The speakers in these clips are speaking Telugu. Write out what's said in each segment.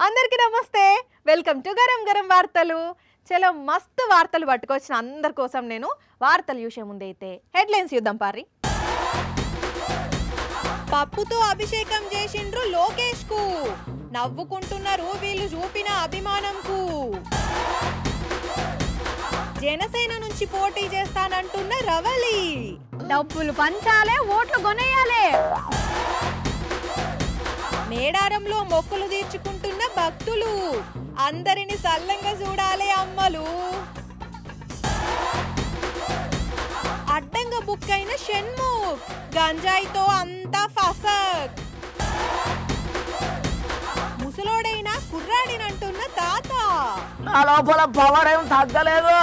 అందరికీ నమస్తే వెల్కమ్ టు గరం గరం వార్తలు చలో మస్తు వార్తలు పట్టుకొచ్చిన అందరి కోసం నేను వార్తలు చూసే ముందైతే హెడ్లైన్స్ చూద్దాం పారి పప్పుతో అభిషేకం చేసిండ్రు లోకేష్ కు నవ్వుకుంటున్నారు వీళ్ళు చూపిన అభిమానంకు జనసేన నుంచి పోటీ చేస్తానంటున్న రవలి డబ్బులు పంచాలే ఓట్లు కొనేయాలే మేడారంలో మొక్కులు తీర్చుకుంటున్న భక్తులు అందరిని సల్లంగా చూడాలే అమ్మలు అడ్డంగా బుక్ అయిన షణ్ముఖ్ గంజాయితో అంతా ఫసక్ ముసలోడైన కుర్రాడినంటున్న తాత నా లోపల పవర్ ఏం తగ్గలేదు.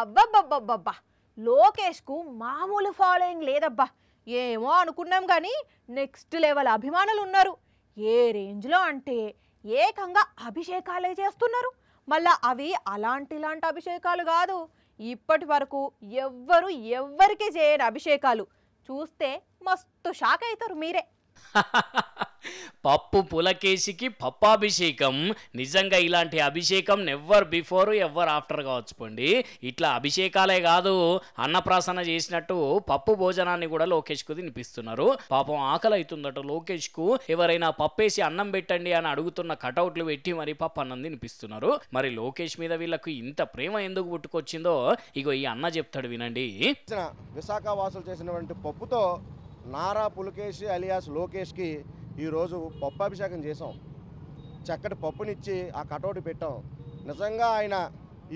అబ్బబ్బబ్బబ్బబ్బా లోకేష్ కు మామూలు ఫాలోయింగ్ లేదబ్బా. ఏమో అనుకున్నాం కానీ నెక్స్ట్ లెవెల్ అభిమానులు ఉన్నారు. ఏ రేంజ్లో అంటే ఏకంగా అభిషేకాలే చేస్తున్నారు. మళ్ళా అవి అలాంటి అభిషేకాలు కాదు, ఇప్పటి వరకు ఎవ్వరికి చేయని అభిషేకాలు. చూస్తే మస్తు షాక్ అవుతారు మీరే. పప్పు పులకేసికి పప్పాభిషేకం. నిజంగా ఇలాంటి అభిషేకం నెవర్ బిఫోర్ ఎవర్ ఆఫ్టర్ కావచ్చుకోండి. ఇట్లా అభిషేకాలే కాదు, అన్నప్రాసన చేసినట్టు పప్పు భోజనాన్ని కూడా లోకేష్కు తినిపిస్తున్నారు. పాపం ఆకలి అవుతుందట లోకేష్కు. ఎవరైనా పప్పేసి అన్నం పెట్టండి అని అడుగుతున్న కటౌట్లు పెట్టి మరి పప్పు అన్నం తినిపిస్తున్నారు. మరి లోకేష్ మీద వీళ్ళకు ఇంత ప్రేమ ఎందుకు పుట్టుకొచ్చిందో ఇగో ఈ అన్న చెప్తాడు వినండి. విశాఖ వాసులు చేసినటువంటి పప్పుతో నారా పులకేష్ అలియాస్ లోకేష్కి ఈరోజు పప్పు అభిషేకం చేసాం. చక్కటి పప్పునిచ్చి ఆ కటౌట్ పెట్టాం. నిజంగా ఆయన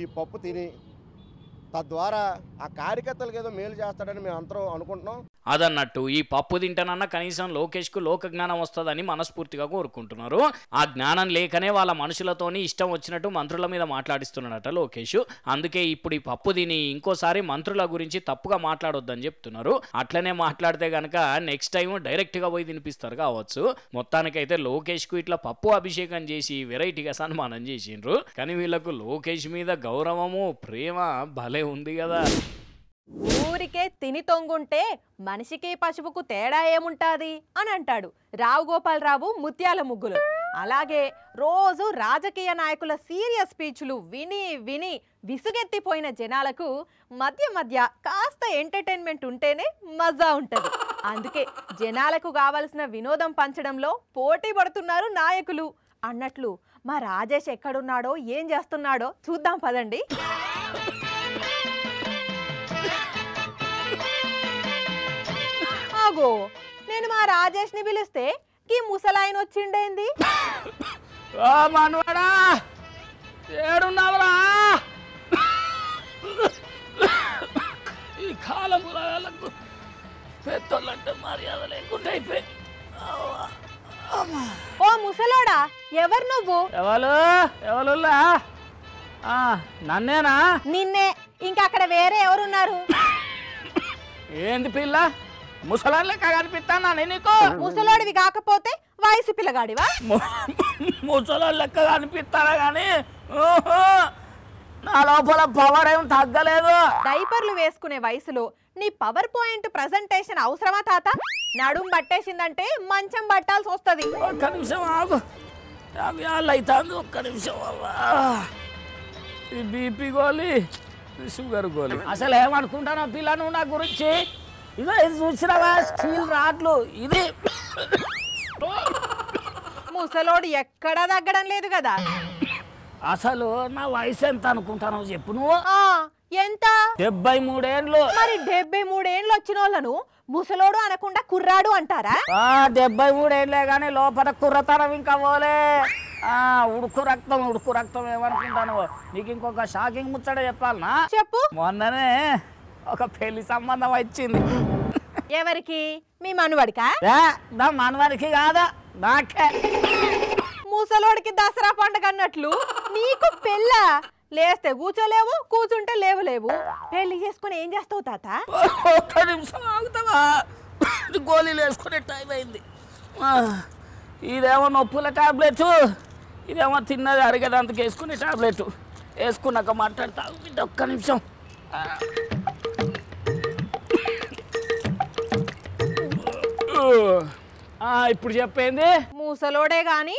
ఈ పప్పు తిని తద్వారా ఆ కార్యకర్తలకు ఏదో మేలు చేస్తాడని మేము అందరం అనుకుంటున్నాం. అదన్నట్టు ఈ పప్పు తింటానన్నా కనీసం లోకేష్కు లోక జ్ఞానం వస్తుందని మనస్ఫూర్తిగా కోరుకుంటున్నారు. ఆ జ్ఞానం లేకనే వాళ్ళ మనుషులతోని ఇష్టం వచ్చినట్టు మంత్రుల మీద మాట్లాడిస్తున్నాడట లోకేష్. అందుకే ఇప్పుడు ఈ పప్పు తిని ఇంకోసారి మంత్రుల గురించి తప్పుగా మాట్లాడొద్దని చెప్తున్నారు. అట్లనే మాట్లాడితే గనక నెక్స్ట్ టైం డైరెక్ట్గా పోయి తినిపిస్తారు కావచ్చు. మొత్తానికైతే లోకేష్కు ఇట్లా పప్పు అభిషేకం చేసి వెరైటీగా సన్మానం చేసిండ్రు. కానీ వీళ్ళకు లోకేష్ మీద గౌరవము ప్రేమ భలే ఉంది కదా. ఊరికే తిని తొంగుంటే మనిషికి పశువుకు తేడా ఏముంటుంది అని అంటాడు రావు గోపాలరావు ముత్యాల ముగ్గులు. అలాగే రోజు రాజకీయ నాయకుల సీరియస్ స్పీచ్లు విని విని విసుగెత్తిపోయిన జనాలకు మధ్య కాస్త ఎంటర్టైన్మెంట్ ఉంటేనే మజా ఉంటుంది. అందుకే జనాలకు కావలసిన వినోదం పంచడంలో పోటీ పడుతున్నారు నాయకులు. అన్నట్లు మా రాజేష్ ఎక్కడున్నాడో ఏం చేస్తున్నాడో చూద్దాం పదండి. నేను మా రాజేష్ ని పిలిస్తే ఈ ముసలాయన వచ్చిండేంది? మనవాడా ఏడున్నావురా? ఈ కాలం పెద్దోళ్ళంటే మర్యాద లేకుండా అయిపోయి. ఓ ముసలోడా ఎవరు నువ్వు? ఎవరులా నన్నేనా? నిన్నే. ఇంకా అక్కడ వేరే ఎవరున్నారు? ఏంది పిల్ల ముసలాన్ లెక్క కనిపిస్తానా నీకు? ముసలోడివి కాకపోతే వయసు పిల్లగాడివా? ముసలాన్ లెక్క కనిపిస్తానా గానీ నా లోపల పవర్ ఏం తగ్గలేదు. డైపర్లు వేసుకునే వయసులో నీ పవర్ పాయింట్ ప్రజెంటేషన్ అవసరమా తాత? నడుం పట్టేసిందంటే మంచం పట్టాల్సి వస్తుంది. ఒక్క నిమిషం ఆగు, అవుతుంది. ఒక్క నిమిషం. ఈ బీపీ గోలి, షుగర్ గోలి. అసలు ఏమనుకుంటానా పిల్ల నువ్వు నా గురించి? ఇదో ఇది చూసినావా స్టీల్ రాడ్లు? ఇది ముసలోడు ఎక్కడా తగ్గడం లేదు కదా. అసలు నా వయసు ఎంత అనుకుంటానో చెప్పు నువ్వు? ఎంత? 73 ఏండ్లు. మరి 73 ఏండ్లు వచ్చిన వాళ్ళను ముసలోడు అనకుండా కుర్రాడు అంటారా? 73 ఏండ్లే కానీ లోపల కుర్రతనం ఇంకా పోలే. ఉడుకు రక్తం ఏమనుకుంటాను. నీకు ఇంకొక షాకింగ్ ముచ్చట చెప్పాలనా? చెప్పు. మొన్ననే ఒక పెళ్లి సంబంధం వచ్చింది. ఎవరికి? మీ మనవడికా? నా మనవడికి కాదా, నాకే. ముసలోడికి దసరా పండుగ అన్నట్లు నీకు పెళ్ళ? లేస్తే కూర్చోలేవు, కూర్చుంటే లేవు. పెళ్లి చేసుకుని ఏం చేస్తావు తాత? ఒక్క నిమిషం ఆగుతావా? గోళీలు వేసుకునే టైం అయింది. ఇదేమో నొప్పుల టాబ్లెట్, ఇదేమో తిన్నది అరిగేదంతకు వేసుకునే టాబ్లెట్. వేసుకున్నాక మాట్లాడతా. ఒక్క నిమిషం. ఇప్పుడు చెప్పేంది ముసలోడే గాని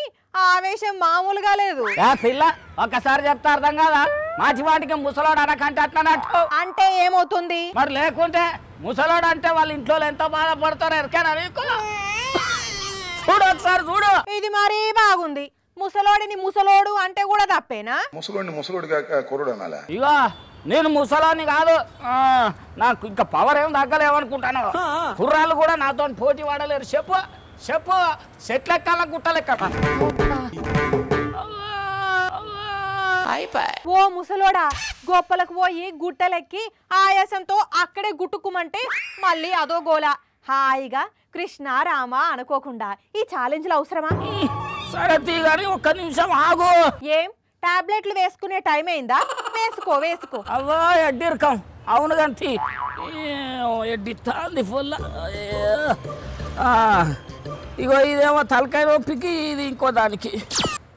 ఆవేశం మామూలుగా లేదు. పిల్ల ఒక్కసారి చెప్తా అర్థం కాదా? మాచివాటికి ముసలోడు అనకంటే అట్లనట్టు అంటే ఏమవుతుంది మరి? లేకుంటే ముసలోడు అంటే వాళ్ళ ఇంట్లో ఎంతో బాధపడతారు ఎరకేనా నీకు? చూడు ఒకసారి చూడు. ఇది మరీ బాగుంది. ముసలోడిని ముసలోడు అంటే కూడా తప్పేనా? ముసలోడిగా కుర్రోడు అనాలా? ఇగో నేను ముసలాన్ని కాదు, నాకు ఇంకా పవర్ ఏం తగ్గలేమనుకుంటాను. కుర్రాళ్ళు కూడా నాతో పోటీ పడలేరు. చెప్పు చెప్పు, చెట్లెక్కాల గుట్టలెక్క. ఓ ముసలోడా, గొప్పలకు పోయి గుట్టలెక్కి ఆయాసంతో అక్కడే గుట్టుకుమంటే మళ్ళీ అదో గోల. హాయిగా కృష్ణ రామ అనుకోకుండా ఈ ఛాలెంజ్లు అవసరమా? సరే తీగాని ఒక్క నిమిషం ఆగు. ఏం టాబ్లెట్లు వేసుకునే టైం అయిందా? వేసుకో వేసుకో. అవ్వా ఎడ్డిరకం. అవును గంతి ఎడ్డితాంది ఫుల్. ఇగో ఇదేమో తలకాయ నొప్పికి, ఇది ఇంకో దానికి.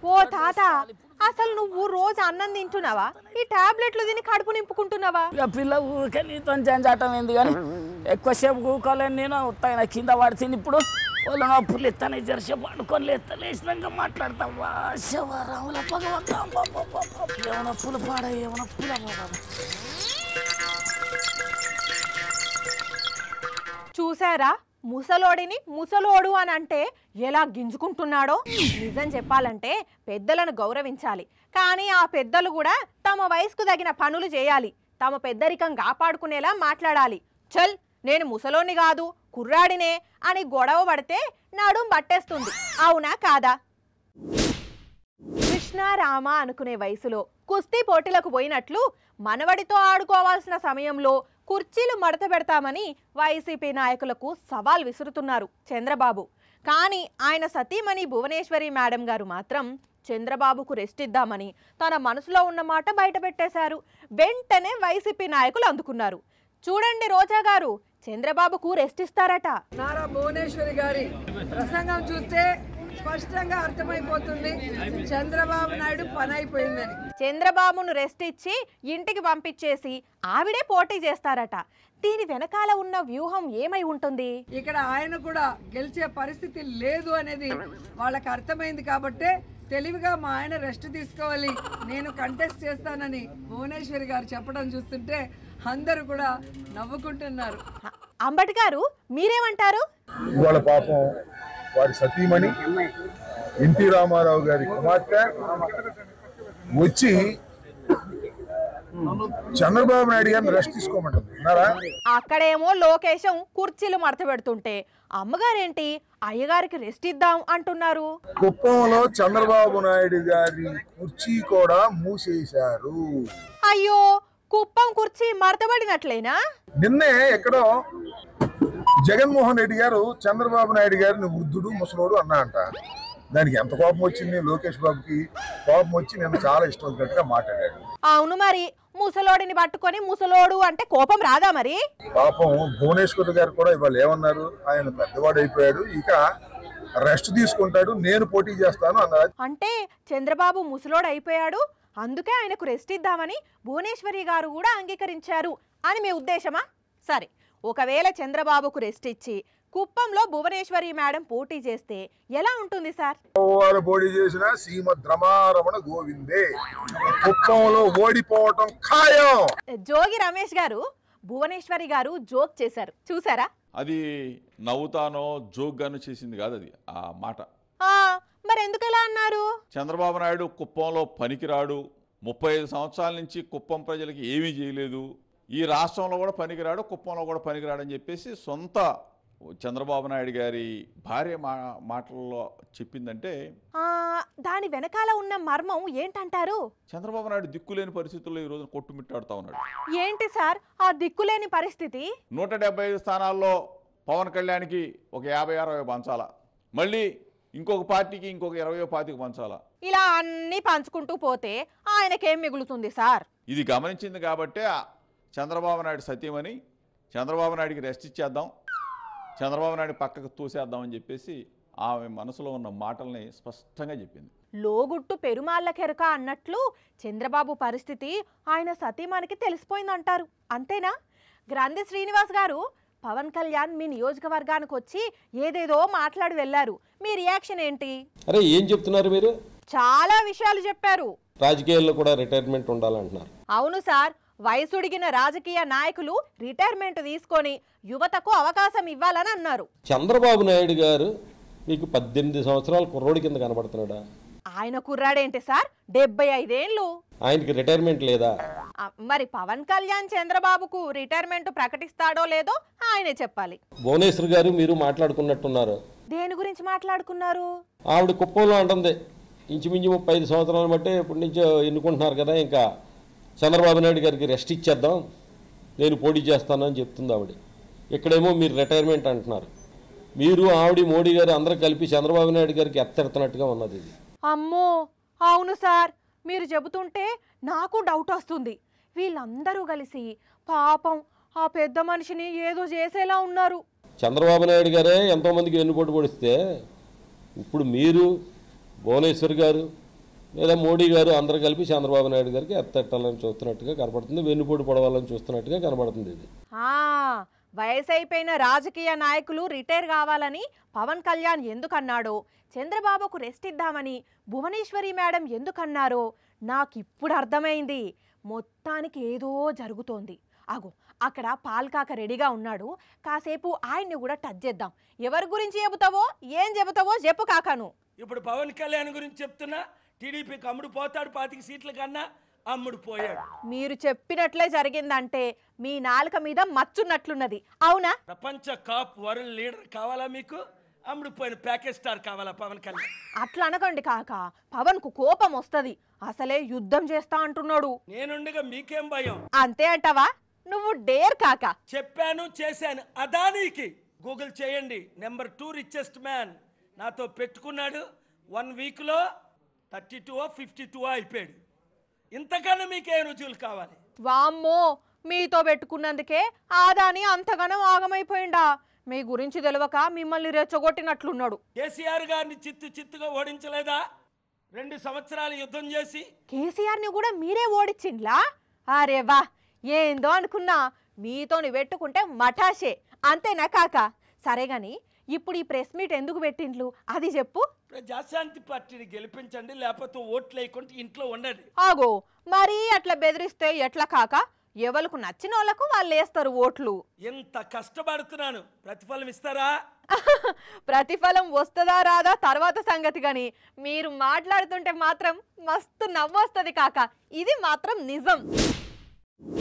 ఓ తాత, అసలు నువ్వు రోజు అన్నం తింటున్నావా? ఈ టాబ్లెట్లు తిని కడుపు నింపుకుంటున్నావా? ఇక పిల్ల ఊరికే నీతో జంజాటం ఏంది కానీ ఎక్కువసేపు కూకోలేను నేను. ఉత్తాయిన కింద పడుతుంది. ఇప్పుడు వాళ్ళ నొప్పులు ఎత్తానే జరసేపు అనుకొని లేచినాక మాట్లాడతావా? శివరాముల భగవంత ఏమనప్పులు పాడా, ఏమనప్పుల చూసారా ముసలోడిని ముసలోడు అని అంటే ఎలా గింజుకుంటున్నాడో? నిజం చెప్పాలంటే పెద్దలను గౌరవించాలి, కానీ ఆ పెద్దలు కూడా తమ వయసుకు తగిన పనులు చేయాలి. తమ పెద్దరికం కాపాడుకునేలా మాట్లాడాలి. చల్ నేను ముసలోని కాదు కుర్రాడినే అని గొడవ పడితే నడుం పట్టేస్తుంది. అవునా కాదా? కృష్ణ రామ అనుకునే వయసులో కుస్తీ పోటీలకు పోయినట్లు మనవడితో ఆడుకోవాల్సిన సమయంలో కుర్చీలు మడత పెడతామని వైసీపీ నాయకులకు సవాల్ విసురుతున్నారు చంద్రబాబు. కానీ ఆయన సతీమణి భువనేశ్వరి మేడం గారు మాత్రం చంద్రబాబుకు రెస్ట్ ఇద్దామని తన మనసులో ఉన్న మాట బయట పెట్టేశారు. వెంటనే వైసీపీ నాయకులు అందుకున్నారు. చూడండి రోజా గారు, చంద్రబాబుకు రెస్ట్ ఇస్తారట. నారా భువనేశ్వరి గారి ప్రసంగం చూస్తే స్పష్టంగా అర్థమైపోతుంది చంద్రబాబు నాయుడు పని అయిపోయిందని. చంద్రబాబును రెస్ట్ ఇచ్చి ఇంటికి పంపించేసి ఆవిడే పోటీ చేస్తారట. దీని వెనకాల ఉన్న వ్యూహం ఏమై ఉంటుంది? ఇక్కడ ఆయన కూడా గెలిచే పరిస్థితి లేదు అనేది వాళ్ళకి అర్థమైంది కాబట్టే తెలివిగా మా ఆయన రెస్ట్ తీసుకోవాలి, నేను కంటెస్ట్ చేస్తానని భువనేశ్వరి గారు చెప్పడం చూస్తుంటే అందరూ కూడా నవ్వుకుంటున్నారు. అంబటి గారు మీరేమంటారు? ఇవాళ పాపం వారి సతీమణి ఎన్టీ రామారావు గారి కుమార్తె వచ్చి చంద్రబాబు నాయుడు గారిని రెస్ట్ తీసుకోమంటుంది. అక్కడేమో లోకేశం కుర్చీలు మడత పెడుతుంటే అమ్మగారేంటి అయ్యగారికి రెస్ట్ ఇద్దాం అంటున్నారు. కుప్పంలో చంద్రబాబు నాయుడు గారి కుర్చీ కూడా మూసేశారు. అయ్యో, కుప్పం కుర్చీ మడతబడినట్లేనా? నిన్నే ఎక్కడో జగన్మోహన్ రెడ్డి గారు చంద్రబాబు నాయుడు గారిని వృద్ధుడు ముసలోడు అన్నా అంట. దానికి ఎంత కోపం వచ్చింది లోకేష్ బాబుకి? కోపం వచ్చి నేను చాలా ఇష్టం వచ్చినట్టుగా మాట్లాడాడు. అవును మరి, ముసలోడిని పట్టుకొని ముసలోడు అంటే కోపం రాదా మరి? పాపం భువనేశ్వర్ గారు కూడా ఇవాళ ఏమన్నారు, ఆయన పెద్దవాడు అయిపోయాడు, ఇక రెస్ట్ తీసుకుంటాడు, నేను పోటీ చేస్తాను అన్నారు. అంటే చంద్రబాబు ముసలోడు అయిపోయాడు, అందుకే ఆయనకు రెస్ట్ ఇద్దామని భువనేశ్వరి గారు కూడా అంగీకరించారు అని మీ ఉద్దేశమా? సరే, ఒకవేళ చంద్రబాబుకు రెస్ట్ ఇచ్చి కుప్పంలో భువనేశ్వరి మేడం పోటీ చేస్తే ఎలా ఉంటుంది సార్? పోటీ చేసిన శ్రీమద్ రమారమణ గోవిందే, కుప్పంలో ఓడిపోవటం ఖాయం. జోగి రమేష్ గారు భువనేశ్వరి గారు జోక్ చేశారు, చూసారా? అది నవ్వుతానో జోక్ గాను చేసింది కాదు అది ఆ మాట. మరి ఎందుకు ఎలా అన్నారు? చంద్రబాబు నాయుడు కుప్పంలో పనికిరాడు, 35 సంవత్సరాల నుంచి కుప్పం ప్రజలకి ఏమీ చేయలేదు, ఈ రాష్ట్రంలో కూడా పనికిరాడు, కుప్పంలో కూడా పనికిరాడు అని చెప్పేసి సొంత చంద్రబాబు నాయుడు గారి భార్య మాటల్లో చెప్పిందంటే దాని వెనకాల ఉన్న మర్మం ఏంటంటారు? చంద్రబాబు నాయుడు దిక్కులేని పరిస్థితుల్లో ఈ రోజు కొట్టుమిట్టాడుతా ఉన్నాడు. ఏంటి సార్ ఆ దిక్కులేని పరిస్థితి? 175 స్థానాల్లో పవన్ కళ్యాణ్కి ఒక 50-60 పంచాల, మళ్ళీ ఇంకొక పార్టీకి ఇంకొక 20-25 పంచాల. ఇలా అన్ని పంచుకుంటూ పోతే ఆయనకేం మిగులుతుంది సార్? ఇది గమనించింది కాబట్టే చంద్రబాబు నాయుడు సత్యమని చంద్రబాబు నాయుడికి రెస్ట్ ఇచ్చేద్దాం, చంద్రబాబు నాయుడు పక్కకు తోసేద్దామని చెప్పేసి ఆమె మనసులో ఉన్న మాటల్ని స్పష్టంగా చెప్పింది. లోగుట్టు పెరుమాళ్ళ కెరక అన్నట్లు చంద్రబాబు పరిస్థితి ఆయన సతీమణికి తెలిసిపోయిందంటారు, అంతేనా? గ్రంథి శ్రీనివాస్ గారు పవన్ కళ్యాణ్ మీ నియోజకవర్గానికి వచ్చి ఏదేదో మాట్లాడి వెళ్ళారు. మీ రియాక్షన్ ఏంటి? అరే ఏం చెప్తున్నారు మీరు? చాలా విషయాలు చెప్పారు. రాజకీయాల్లో కూడా రిటైర్మెంట్ ఉండాలంటున్నారు. అవును సార్, వయసుడిగిన రాజకీయ నాయకులు రిటైర్మెంట్ తీసుకొని యువతకు అవకాశం ఇవ్వాలని అన్నారు. చంద్రబాబు నాయుడు గారు మీకు 18 సంవత్సరాల కుర్రోడి కింద కనబడుతున్నాడా? ఆయన కుర్రాడేంటి సార్, 75 ఏళ్ళు. ఆయనకి రిటైర్మెంట్ లేదా? మరి పవన్ కళ్యాణ్ చంద్రబాబుకు రిటైర్మెంట్ ప్రకటిస్తాడో లేదో ఆయనే చెప్పాలి. భువనేశ్వర్ గారు మీరు మాట్లాడుకున్నట్టున్నారు. దేని గురించి మాట్లాడుకున్నారు? ఆవిడ కుప్పంలో అంటుంది ఇంచుమించు 35 సంవత్సరాలు బట్టే ఇప్పటి నుంచో ఎన్నుకుంటున్నారు కదా, ఇంకా చంద్రబాబు నాయుడు గారికి రెస్ట్ ఇచ్చేద్దాం, నేను పోటీ చేస్తానని చెప్తుంది ఆవిడ. ఇక్కడేమో మీరు రిటైర్మెంట్ అంటున్నారు. మీరు ఆవిడ మోడీ గారు అందరూ కలిపి చంద్రబాబు నాయుడు గారికి ఎత్తెడుతున్నట్టుగా ఉన్నది ఇది. అమ్మో అవును సార్, మీరు చెబుతుంటే నాకు డౌట్ వస్తుంది. వీళ్ళందరూ కలిసి పాపం ఆ పెద్ద మనిషిని ఏదో చేసేలా ఉన్నారు. చంద్రబాబు నాయుడు గారే ఎంతోమందికి వెన్నుపోటు పొడిస్తే ఇప్పుడు మీరు భువనేశ్వర్ గారు లేదా మోడీ గారు అందరూ కలిపి చంద్రబాబు నాయుడు గారికి ఎత్తెట్టాలని చూస్తున్నట్టుగా కనబడుతుంది, వెన్నుపోటు పొడవాలని చూస్తున్నట్టుగా కనబడుతుంది ఇది. వయసు అయిపోయిన రాజకీయ నాయకులు రిటైర్ కావాలని పవన్ కళ్యాణ్ ఎందుకన్నాడో, చంద్రబాబుకు రెస్ట్ ఇద్దామని భువనేశ్వరి మేడం ఎందుకన్నారో నాకు ఇప్పుడు అర్థమైంది. మొత్తానికి ఏదో జరుగుతోంది. అగో అక్కడ పాల్కాక రెడీగా ఉన్నాడు, కాసేపు ఆయన్ని కూడా టచ్ చేద్దాం. ఎవరి గురించి చెబుతావో ఏం చెబుతావో చెప్పు కాకాను. ఇప్పుడు పవన్ కళ్యాణ్ గురించి చెప్తున్నా, టీడీపీకి అమ్ముడు పోతాడు, 25 సీట్ల కన్నా అమ్ముడు పోయాడు. మీరు చెప్పినట్లే జరిగిందంటే మీ నాలుక మీద మచ్చున్నట్లున్నది, అవునా? ప్రపంచ కాప్ వరల్డ్ లీడర్ కావాలా మీకు? అమ్ముడు పోయిన ప్యాకేజ్ స్టార్ కావాలా పవన్ కళ్యాణ్? అట్లా అనకండి కాక, పవన్ కు కోపం వస్తది. అసలే యుద్ధం చేస్తా అంటున్నాడు. నేనుండగా మీకేం భయం? అంతే అంటావా? నువ్వు డేర్ కాక. చెప్పాను చేశాను. అదానికి గూగుల్ చేయండి, నెంబర్ 2 రిచెస్ట్ మ్యాన్ నాతో పెట్టుకున్నాడు. 1 వీక్లో 32 52 అయిపోయాడు. ఇంతకన్నా మీకే రుజువులు కావాలి? వామ్మో, మీతో పెట్టుకున్నందుకే ఆదాని అంతగానో ఆగమైపోయిందా? మీ గురించి తెలియక మిమ్మల్ని రెచ్చగొట్టినట్లున్నాడు. కేసీఆర్ గారిని చిత్తుగా ఓడించలేదా? 2 సంవత్సరాలు యుద్ధం చేసి. కేసీఆర్ ని కూడా మీరే ఓడించిండ్లా? అరే వా, ఏందో అనుకున్నా. మీతోని పెట్టుకుంటే మఠాషే, అంతేనా కాక? సరే గాని ఇప్పుడు ఈ ప్రెస్ మీట్ ఎందుకు పెట్టిండ్లు అది చెప్పు. ప్రజాశాంతి పార్టీని గెలిపించండి, లేకపోతే ఓట్లు వేయకుండా ఇంట్లో ఉండండి. ఆగో, మరి అట్లా బెదిరిస్తే ఎట్లా కాక? ఎవరికి నచ్చిన వాళ్ళకు వాళ్ళు వేస్తారు ఓట్లు. ఎంత కష్టపడుతున్నాను, ప్రతిఫలం ఇస్తారా? ప్రతిఫలం వస్తుందా రాదా తర్వాత సంగతి గాని మీరు మాట్లాడుతుంటే మాత్రం మస్తు నవ్వొస్తుంది కాక. ఇది మాత్రం నిజం.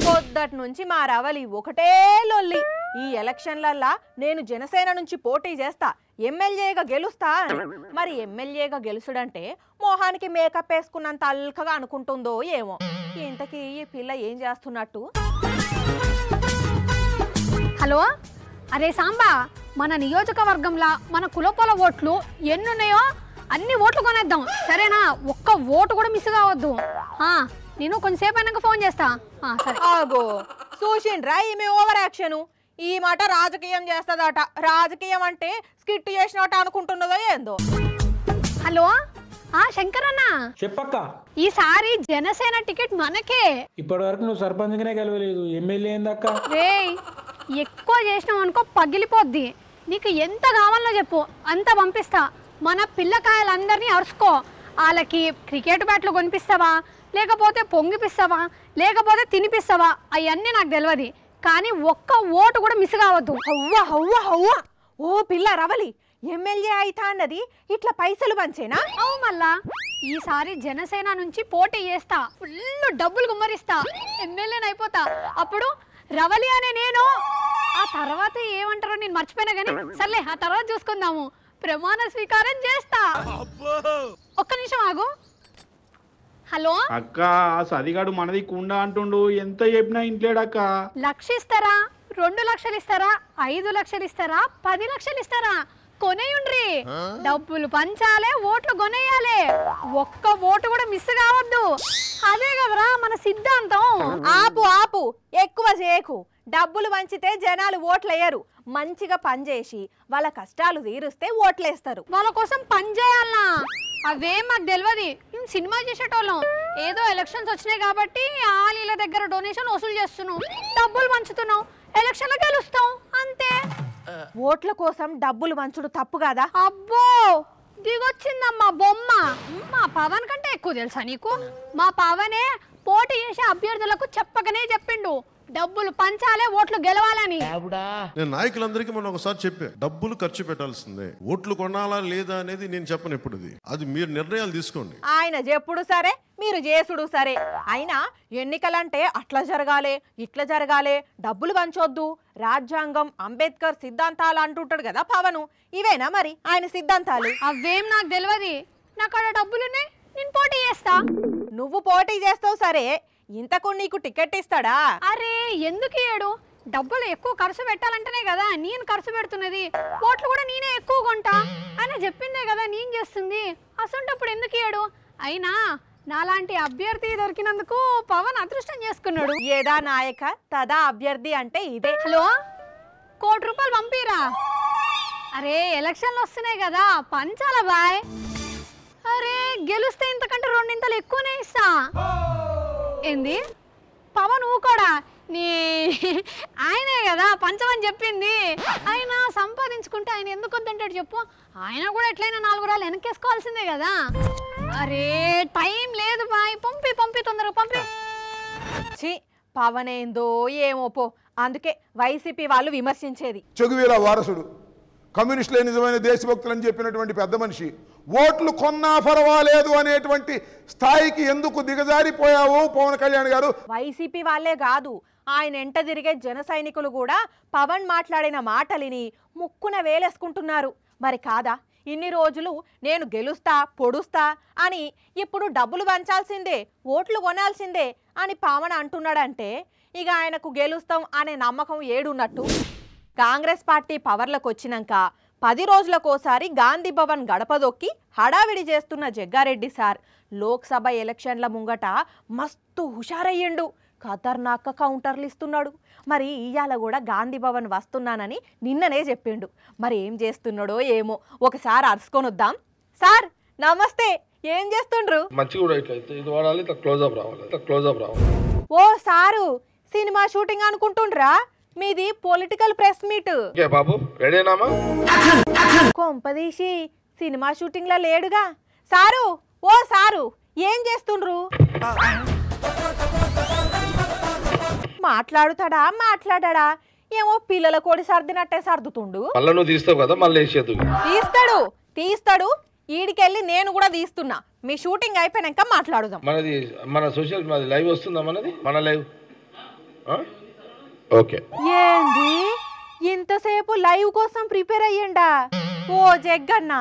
పొద్దటి నుంచి మా రవలి ఒకటే లొల్లి. ఈ ఎలక్షన్లల్లా నేను జనసేన నుంచి పోటీ చేస్తా, ఎమ్మెల్యేగా గెలుస్తా అని. మరి ఎమ్మెల్యేగా గెలుసుడంటే మోహానికి మేకప్ వేసుకున్నంత అల్కగా అనుకుంటుందో ఏమో. ఇంతకీ ఈ పిల్ల ఏం చేస్తున్నట్టు? హలో, అరే సాంబా, మన నియోజకవర్గంలో మన కులపోల ఓట్లు ఎన్నున్నాయో అన్ని ఓట్లు కొనేద్దాం, సరేనా? ఒక్క ఓటు కూడా మిస్ కావద్దు. నేను కొంచెంసేపు అయినాక ఫోన్ చేస్తా. సరే. ఆగో, చూసిండ్రా ఈమె ఓవర్ యాక్షన్. ఈ మాట రాజకీయం చేస్తుందట. రాజకీయం అంటే స్కిట్ చేసినట్టు అనుకుంటున్నదో ఏందో. హలో, శంకరన్న చెప్పక్క, ఈసారి జనసేన టికెట్ మనకే. ఇప్పటి వరకు నువ్వు సర్పంచ్గానే గెలవలేదు, ఎమ్మెల్యే ఏందక్క? రే, ఎక్కువ చేసినావు అనుకో పగిలిపోద్ది. నీకు ఎంత కావాలో చెప్పు, అంత పంపిస్తా. మన పిల్లకాయలందరినీ అరుచుకో. వాళ్ళకి క్రికెట్ బ్యాట్లు కొనిపిస్తావా, లేకపోతే పొంగిపిస్తావా, లేకపోతే తినిపిస్తావా, అవన్నీ నాకు తెలియదు. కానీ ఒక్క ఓటు కూడా మిస్ కావద్దు. హవ్వా హవ్వా హవ్వా, ఓ పిల్ల రవలి, ఎమ్మెల్యే అయితా అన్నది ఇట్లా పైసలు పంచేనా? అవు మళ్ళా, ఈసారి జనసేన నుంచి పోటీ చేస్తా, ఫుల్ డబ్బులు గుమ్మరిస్తా, ఎమ్మెల్యేని అయిపోతా. అప్పుడు రవలి అనే నేను. ఆ తర్వాత ఏమంటారో నేను మర్చిపోయినా కానీ సర్లే, ఆ తర్వాత చూసుకుందాము. ప్రమాణ స్వీకారం చేస్తా. ఒక్క నిమిషం ఆగు. హలో అక్క, ఆ సదిగాడు మనది కుండా అంటుండు, ఎంత చెప్పినా ఇంట్లేడక్క. 1,00,000 ఇస్తారా, 2 లక్షలు ఇస్తారా, 5 లక్షలు ఇస్తారా, 10 లక్షలు ఇస్తారా? కొనేయుండ్రి. డబ్బులు పంచాలే, ఓట్లు కొనేయాలి. ఒక్క ఓటు కూడా మిస్ కావద్దు. అదే కదరా మన సిద్ధాంతం. ఆపు ఆపు, ఎక్కువ చేయకు. డబ్బులు పంచితే జనాలు ఓట్లేయరు. మంచిగా పనిచేసి వాళ్ళ కష్టాలు తీరుస్తే ఓట్లేస్తారు. వాళ్ళ కోసం పని చేయాలనా? అవేం మాకు తెలియదు. మేము సినిమా చేసేటోళ్ళం. ఏదో ఎలక్షన్స్ వచ్చినాయి కాబట్టి ఆలీల దగ్గర డొనేషన్ వసూలు చేస్తున్నాం, డబ్బులు పంచుతున్నాం, ఎలక్షన్లో గెలుస్తాం అంతే. ఓట్ల కోసం డబ్బులు పంచుడు తప్పు కాదా? అబ్బో దిగొచ్చిందమ్మా బొమ్మ. మా పవన్ కంటే ఎక్కువ తెలుసా నీకు? మా పవనే పోటీ చేసే అభ్యర్థులకు చెప్పకనే చెప్పిండు డబ్బులు పంచాలే, ఓట్లు గెలవాలని. నేను నాయకులందరికీ మొన్న ఒకసారి చెప్పా, డబ్బులు ఖర్చు పెట్టాల్సిందే, ఓట్లు కొనాలా లేదా అనేది నేను చెప్పను. ఇప్పుడు అది మీరు నిర్ణయాలు తీసుకోండి. ఆయన చెప్పుడు సరే, మీరు చేసుడు సరే. అయినా ఎన్నికలంటే అట్లా జరగాలి, ఇట్లా జరగాలి, డబ్బులు పంచొద్దు, రాజ్యాంగం, అంబేద్కర్ సిద్ధాంతాలు అంటుంటాడు కదా పవను. ఇవేనా మరి ఆయన సిద్ధాంతాలు? అవేం నాకు తెలియదు. నాకు అక్కడ డబ్బులున్నాయి, నేను పోటీ చేస్తా. నువ్వు పోటీ చేస్తావు సరే, ఇంతకు నీకు టికెట్ ఇస్తాడా? అరే ఎందుకు ఇయ్యడు? డబ్బులు ఎక్కువ ఖర్చు పెట్టాలంటేనే కదా నేను ఖర్చు పెడుతున్నది. ఓట్లు కూడా నేనే ఎక్కువ కొంటా. ఆయన చెప్పిందే కదా నేను చేస్తుంది. అసంటప్పుడు ఎందుకు ఇయ్యడు? అయినా నాలాంటి అభ్యర్థి దొరికినందుకు పవన్ అదృష్టం చేసుకున్నాడు. ఏదా నాయక తదా అభ్యర్థి అంటే ఇదే. హలో, ₹1 పంపిరా. అరే ఎలక్షన్లు వస్తున్నాయి కదా, పంచాల బాయ్. అరే గెలుస్తే ఇంతకంటే 2 ఎక్కువనే ఇస్తా. ఏంది పవన్ ఊకోడా? నీ ఆయనే కదా పంచమని చెప్పింది. ఆయన సంపాదించుకుంటే ఆయన ఎందుకు వద్దంటాడు చెప్పు? ఆయన కూడా ఎట్లయినా 4 రాళ్ళు వెనకేసుకోవాల్సిందే కదా. అరే టైం లేదు బాయ్, పంపి తొందరగా పంపి. పవన్ ఏందో ఏమో పో. అందుకే వైసీపీ వాళ్ళు విమర్శించేది. చెగువీర వారసుడు, కమ్యూనిస్టులే నిజమైన దేశభక్తులని చెప్పినటువంటి పెద్ద మనిషి, ఓట్లు కొన్నా పర్వాలేదు అనేటువంటి స్థాయికి ఎందుకు దిగజారిపోయావు పవన్ కళ్యాణ్ గారు? వైసీపీ వాళ్ళే కాదు, ఆయన ఎంట తిరిగే జన సైనికులు కూడా పవన్ మాట్లాడిన మాటలిని ముక్కున వేలేసుకుంటున్నారు. మరి కాదా? ఇన్ని రోజులు నేను గెలుస్తా పొడుస్తా అని, ఇప్పుడు డబ్బులు పంచాల్సిందే, ఓట్లు కొనాల్సిందే అని పవన్ అంటున్నాడంటే ఇక ఆయనకు గెలుస్తాం అనే నమ్మకం ఏడున్నట్టు? కాంగ్రెస్ పార్టీ పవర్లకు వచ్చినాక 10 రోజులకోసారి గాంధీ భవన్ గడపదొక్కి హడావిడి చేస్తున్న జగ్గారెడ్డి సార్ లోక్సభ ఎలక్షన్ల ముంగట మస్తు హుషారయ్యిండు. ఖతర్నాక్ కౌంటర్లు ఇస్తున్నాడు. మరి ఇవాళ కూడా గాంధీ భవన్ వస్తున్నానని నిన్ననే చెప్పిండు. మరి ఏం చేస్తున్నాడో ఏమో, ఒకసారి అరుచుకొని వద్దాం. సార్ నమస్తే, ఏం చేస్తుండ్రు? ఓ సారు, సినిమా షూటింగ్ అనుకుంటుండ్రా? మీది పొలిటికల్ ప్రెస్ మీట్. కొంపదీసి సినిమా షూటింగ్ లా లేడుగా సారు. ఓ సారు, ఏం చేస్తుండ్రు? మాట్లాడా? ఏమో పిల్లల కోడి సర్దినట్టే సర్దుతుండు. తీస్తాడు. ఈడికెళ్ళి నేను కూడా తీస్తున్నా. మీ షూటింగ్ అయిపోయినాక మాట్లాడుదాం. మన సోషల్ లైవ్ వస్తుందా? మన లైవ్ ఓకే. ఏంది ఇంతసేపు లైవ్ కోసం ప్రిపేర్ అయ్యిండా? ఓ జగ్గన్న,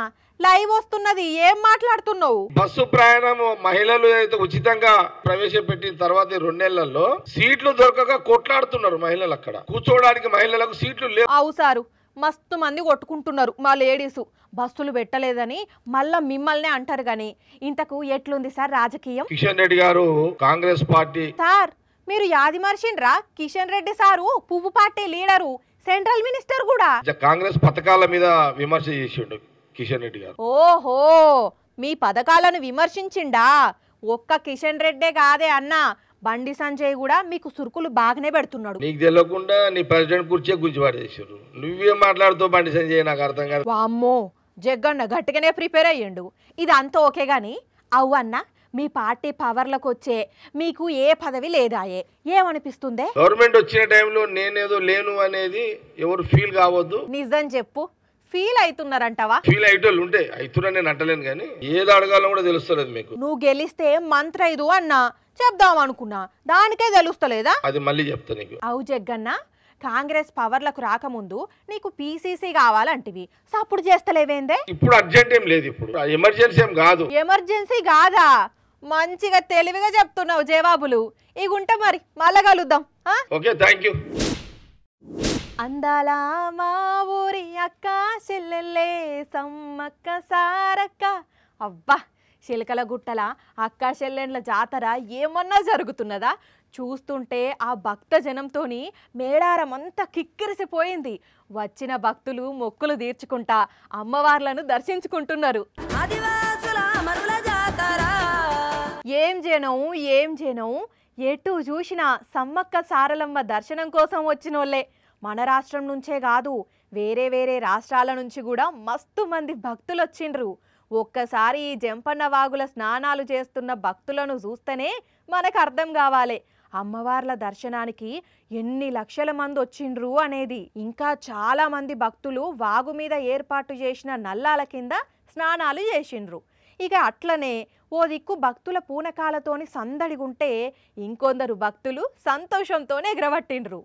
లైవ్ వస్తున్నది, ఏం మాట్లాడుతున్నావు? బస్సు ప్రయాణం మహిళలు అయితే ఉచితంగా ప్రవేశపెట్టిన తర్వాత 2 నెలల్లో సీట్లు దొరకక కొట్లాడుతున్నారు మహిళలు. అక్కడ కూర్చోవడానికి మహిళలకు సీట్లు లేవు. అవు సారు, మస్తు మంది కొట్టుకుంటున్నారు మా లేడీసు. బస్సులు పెట్టలేదని మళ్ళా మిమ్మల్నే అంటారు గాని, ఇంతకు ఎట్లుంది సార్ రాజకీయం? కిషన్ రెడ్డి గారు కాంగ్రెస్ పార్టీ. సార్ మీరు యాది మర్చిండ్రా? కిషన్ రెడ్డి సారు పువ్వు పార్టీ లీడరు, సెంట్రల్ మినిస్టర్ కూడా. కాంగ్రెస్ పథకాల మీద విమర్శ చేసిండు కిషన్ రెడ్డి గారు. ఓహో, మీ పథకాలను విమర్శించిండా? ఒక్క కిషన్ రెడ్డే కాదే అన్నా, బండి సంజయ్ కూడా మీకు సురుకులు బాగానే పెడుతున్నాడు. నీకు తెలియకుండా నీ ప్రెసిడెంట్ కుర్చీ గుంజిపాటు చేశారు. నువ్వేం మాట్లాడుతావు బండి సంజయ్? నాకు అర్థం కాదు. వామ్మో, జగ్గన్న గట్టిగానే ప్రిపేర్ అయ్యిండు. ఇదంతా ఓకే గాని అవ్వన్నా, మీ పార్టీ పవర్లకు వచ్చే మీకు ఏ పదవి లేదాయే, ఏమనిపిస్తుందే? గవర్నమెంట్ వచ్చిన టైంలో నేనేదో లేను అనేది ఎవరు ఫీల్ కావద్దు. నిజం చెప్పు, ఫీల్ అవుతున్నారంటవా? ఫీల్ అయ్యేటోళ్ళు ఉంటే అవుతున్నా, నేను అంటలేను కానీ ఏది అడగాలో కూడా తెలుస్తలేదు మీకు. నువ్వు గెలిస్తే మంత్రైదు అన్నా చెప్దాం అనుకున్నా, దానికే తెలుస్తలేదా? అది మళ్ళీ చెప్తా నీకు. అవు జగ్గన్న, కాంగ్రెస్ పవర్లకు రాకముందు నీకు పీసీసీ కావాలంటివి, సప్పుడు చేస్తలేవేందే? ఇప్పుడు అర్జెంట్ ఏం లేదు, ఇప్పుడు ఎమర్జెన్సీ ఏం కాదు. ఎమర్జెన్సీ కాదా? మంచిగా తెలివిగా చెప్తున్నావు జవాబులు. ఇగుంట మరి మళ్ళా కలుద్దాం. Okay, thank you. అందాల మా ఊరి అక్క చెల్లెల్లే సమ్మక్క సారక్క. అబ్బా, చిలకల గుట్టల అక్క చెల్లెండ్ల జాతర ఏమన్నా జరుగుతున్నదా? చూస్తుంటే ఆ భక్త జనంతోని మేడారం అంతా కిక్కిరిసిపోయింది. వచ్చిన భక్తులు మొక్కులు తీర్చుకుంటా అమ్మవార్లను దర్శించుకుంటున్నారు. ఏం జనం ఎటు చూసినా సమ్మక్క సారలమ్మ దర్శనం కోసం వచ్చినోళ్ళే. మన రాష్ట్రం నుంచే కాదు, వేరే వేరే రాష్ట్రాల నుంచి కూడా మస్తు మంది భక్తులు వచ్చిండ్రు. ఒక్కసారి ఈ జంపన్న వాగుల స్నానాలు చేస్తున్న భక్తులను చూస్తేనే మనకు అర్థం కావాలి అమ్మవార్ల దర్శనానికి ఎన్ని లక్షల మంది వచ్చిండ్రు అనేది. ఇంకా చాలా మంది భక్తులు వాగు మీద ఏర్పాటు చేసిన నల్లాల కింద స్నానాలు చేసిండ్రు. ఇక అట్లనే ఓ దిక్కు భక్తుల పూనకాలతోని సందడిగుంటే ఇంకొందరు భక్తులు సంతోషంతోనే ఎగరబట్టిండ్రు.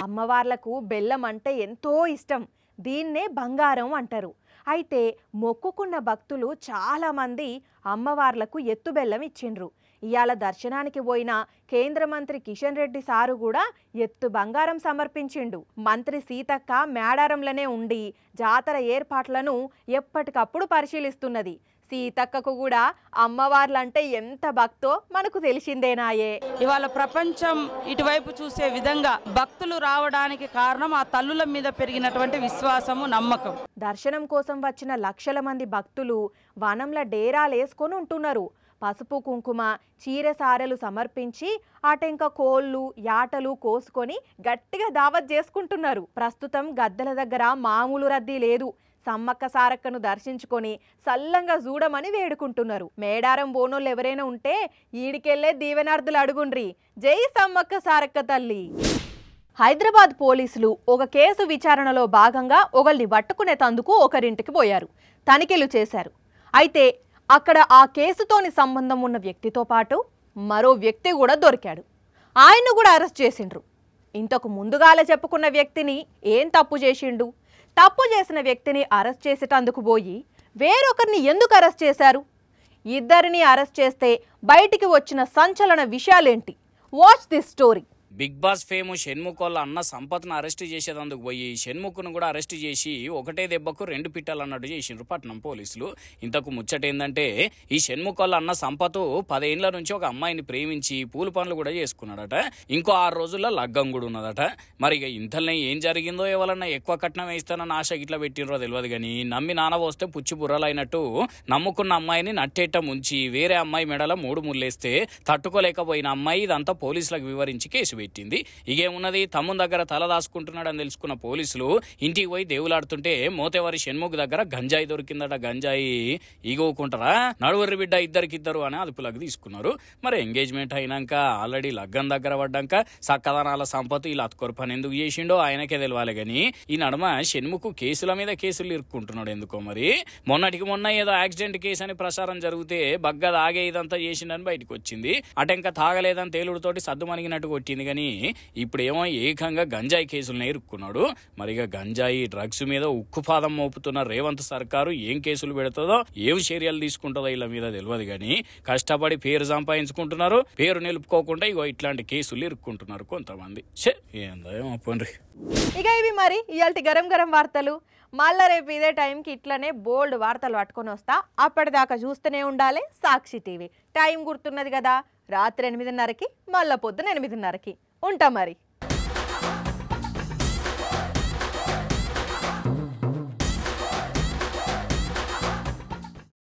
అమ్మవార్లకు బెల్లం అంటే ఎంతో ఇష్టం. దీన్నే బంగారం అంటారు. అయితే మొక్కుకున్న భక్తులు చాలామంది అమ్మవార్లకు ఎత్తు బెల్లం ఇచ్చిండ్రు. ఇవాళ దర్శనానికి పోయిన కేంద్ర మంత్రి కిషన్ రెడ్డి సారు కూడా ఎత్తు బంగారం సమర్పించిండు. మంత్రి సీతక్క మేడారంలోనే ఉండి జాతర ఏర్పాట్లను ఎప్పటికప్పుడు పరిశీలిస్తున్నది. సీతక్కకు కూడా అమ్మవార్లంటే ఎంత భక్తో మనకు తెలిసిందేనాయే. ఇవాళ ప్రపంచం ఇటువైపు చూసే విధంగా భక్తులు రావడానికి కారణం ఆ తల్లుల మీద పెరిగినటువంటి విశ్వాసము, నమ్మకం. దర్శనం కోసం వచ్చిన లక్షల మంది భక్తులు వనంల డేరాలేసుకొని ఉంటున్నారు. పసుపు కుంకుమ చీర సారెలు సమర్పించి అటెంక కోళ్ళు యాటలు కోసుకొని గట్టిగా దావత్ చేసుకుంటున్నారు. ప్రస్తుతం గద్దెల దగ్గర మామూలు రద్దీ లేదు. సమ్మక్క సారక్కను దర్శించుకొని సల్లంగా చూడమని వేడుకుంటున్నారు. మేడారం బోనోళ్ళు ఎవరైనా ఉంటే ఈడికెళ్లే దీవెనార్థులు అడుగుండ్రి. జై సమ్మక్క సారక్క తల్లి. హైదరాబాద్ పోలీసులు ఒక కేసు విచారణలో భాగంగా ఒకరిని పట్టుకునే తందుకు ఒకరింటికి పోయారు. తనిఖీలు చేశారు. అయితే అక్కడ ఆ కేసుతోని సంబంధం ఉన్న వ్యక్తితో పాటు మరో వ్యక్తి కూడా దొరికాడు. ఆయన్ను కూడా అరెస్ట్ చేసిండ్రు. ఇంతకు ముందుగాల చెప్పుకున్న వ్యక్తిని ఏం తప్పు చేసిండు? తప్పు చేసిన వ్యక్తిని అరెస్ట్ చేసేటందుకు పోయి వేరొకరిని ఎందుకు అరెస్ట్ చేశారు? ఇద్దరిని అరెస్ట్ చేస్తే బయటికి వచ్చిన సంచలన విషయాలేంటి? Watch this story. Bigg Boss fame షణ్ముఖోళ్ళ అన్న సంపత్ను అరెస్ట్ చేసేందుకు పోయి షణ్ముఖను కూడా అరెస్ట్ చేసి ఒకటే దెబ్బకు 2 పిట్టలు అన్నట్టు చేసిండ్రు పట్నం పోలీసులు. ఇంతకు ముచ్చటేందంటే ఈ షణ్ముఖోళ్ళ అన్న సంపత్ 10 ఏళ్ల నుంచి ఒక అమ్మాయిని ప్రేమించి పూల పనులు కూడా చేసుకున్నాడట. ఇంకో 6 రోజుల్లో లగ్గం కూడా ఉన్నదట. మరి ఇక ఇంతలోనే ఏం జరిగిందో ఎవరన్నా ఎక్కువ కట్నం వేస్తానన్న ఆశ ఇట్లా పెట్టినరో తెలియదు కానీ నమ్మి నానబోస్తే పుచ్చి బుర్రలైనట్టు నమ్ముకున్న అమ్మాయిని నట్టేట ముంచి వేరే అమ్మాయి మెడల 3 ముళ్ళేస్తే తట్టుకోలేకపోయిన అమ్మాయి ఇదంతా పోలీసులకు వివరించి కేసు పెట్టింది. ఇగేమున్నది, తమ్ముని దగ్గర తల దాచుకుంటున్నాడని తెలుసుకున్న పోలీసులు ఇంటికి పోయి దేవులాడుతుంటే మోతేవారి షణ్ముఖ్ దగ్గర గంజాయి దొరికిందట. గంజాయి ఈగోకుంటారా, నడువర్రి బిడ్డ ఇద్దరికిద్దరు అని అదుపులోకి తీసుకున్నారు. మరి ఎంగేజ్మెంట్ అయినాక ఆల్రెడీ లగ్గం దగ్గర పడ్డాక సక్కదనాల సంపత్ ఇలా అతుకొర పని ఎందుకు చేసిండో ఆయనకే తెలియాలి. కానీ ఈ నడుమ షణ్ముఖ్ కేసుల మీద కేసులు ఇరుక్కుంటున్నాడు ఎందుకో. మరి మొన్నటికి మొన్న ఏదో యాక్సిడెంట్ కేసు అని ప్రసారం జరిగితే బగ్గ తాగే ఇదంతా చేసిండని బయటకు వచ్చింది. అటెంక తాగలేదని తేలుడుతోటి సద్దు మనిగినట్టు కొట్టింది. కానీ ఇప్పుడేమో ఏకంగా గంజాయి కేసులను ఇరుక్కున్నాడు. మరిగా గంజాయి డ్రగ్స్ మీద ఉక్కుపాదం మోపుతున్న రేవంత్ సర్కారు ఏం కేసులు పెడుతుందో, ఏం చర్యలు తీసుకుంటుందో వీళ్ళ మీద తెలియదు. కానీ కష్టపడి పేరు సంపాదించుకుంటున్నారు, పేరు నిలుపుకోకుండా ఇగో ఇట్లాంటి కేసులు ఇరుక్కుంటున్నారు కొంతమంది. ఏందో పోండి. ఇక ఇవి మరి ఇయాల్టి గరం గరం వార్తలు. మళ్ళా రేపు ఇదే టైంకి ఇట్లనే బోల్డ్ వార్తలు పట్టుకొని వస్తా. అప్పటిదాకా చూస్తూనే ఉండాలి సాక్షి టీవీ. టైం గుర్తున్నది కదా, రాత్రి 8:30కి, మళ్ళా పొద్దున 8:30కి. ఉంటా మరి.